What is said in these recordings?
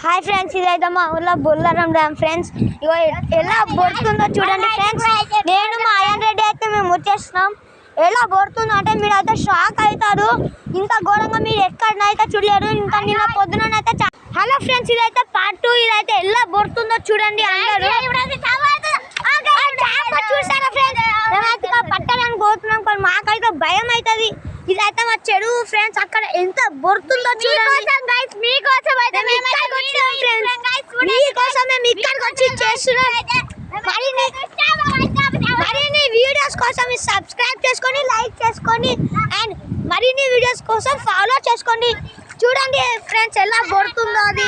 Hi friends, ఇదైతే మా ఊళ్ళో బొల్లారం డ్యామ్ ఫ్రెండ్స్. ఇగో ఎలా బొడుతుందో చూడండి ఫ్రెండ్స్. నేను మా అయ్యన్ రెడ్డి అయితే మేము వచ్చేస్తున్నాం. ఎలా బొడుతుందో అంటే మీరు అయితే షాక్ అవుతారు. ఇంత ఘోరంగా మీరు ఎక్కడనైతే చూడలేరు. ఇంకా నిన్న పొద్దునైతే హలో ఫ్రెండ్స్, ఇదైతే పార్ట్ 2. ఇదైతే ఎలా బొడుతుందో చూడండి అందరూ. చూసారా ఫ్రెండ్స్, మేమైతే పట్టాలని పోతున్నాం కానీ మాకైతే భయం అవుతుంది. ఇదైతే మా చెరువు ఫ్రెండ్స్. అక్కడ ఎంత బొడుతుందో చూడండి. మీకోసమే ఇక్కడికి వచ్చి చేస్తున్నాం. మరిన్ని వీడియోస్ కోసం సబ్స్క్రైబ్ చేసుకొని లైక్ చేసుకోండి అండ్ మరిన్ని వీడియోస్ కోసం ఫాలో చేసుకోండి. చూడండి ఫ్రెండ్స్ ఎలా బొడుతుందో. అది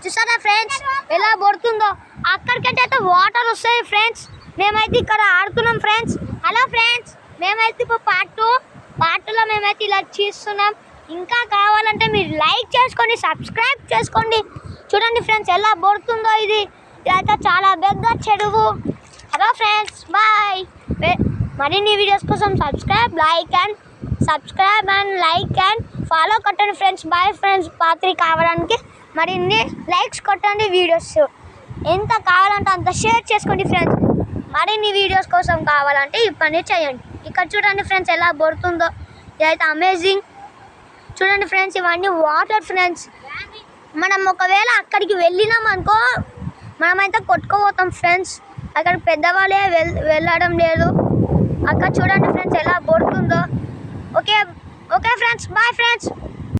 చూసారా ఫ్రెండ్స్ ఎలా బొడుతుందో. అక్కడికంటే వాటర్ వస్తాయి ఫ్రెండ్స్. మేమైతే ఇక్కడ ఆడుతున్నాం ఫ్రెండ్స్. హలో ఫ్రెండ్స్, మేమైతే ఇప్పుడు పార్ట్ 2లో మేమైతే ఇలా చేస్తున్నాం. ఇంకా కావాలంటే మీరు లైక్ చేసుకోండి, సబ్స్క్రైబ్ చేసుకోండి. చూడండి ఫ్రెండ్స్ ఎలా బొడుతుందో. ఇదైతే చాలా పెద్ద చెరువు. Hello friends, bye. మరిన్ని వీడియోస్ కోసం సబ్స్క్రైబ్ అండ్ ఫాలో కొట్టండి ఫ్రెండ్స్. Bye friends. పాత్రి కావడానికి మరిన్ని లైక్స్ కొట్టండి. వీడియోస్ ఎంత కావాలంటే అంత షేర్ చేసుకోండి ఫ్రెండ్స్. మరిన్ని వీడియోస్ కోసం కావాలంటే ఈ పని చేయండి. ఇక్కడ చూడండి ఫ్రెండ్స్ ఎలా బొడుతుందో. ఇదైతే అమేజింగ్. చూడండి ఫ్రెండ్స్, ఇవన్నీ వాటర్ ఫ్రెండ్స్. మనం ఒకవేళ అక్కడికి వెళ్ళినాం అనుకో మనమైతే కొట్టుకుపోతాం ఫ్రెండ్స్. అక్కడ పెద్దవాళ్ళే వెళ్ళడం లేదు. అక్కడ చూడండి ఫ్రెండ్స్ ఎలా బొడుతుందో. Okay friends, bye friends.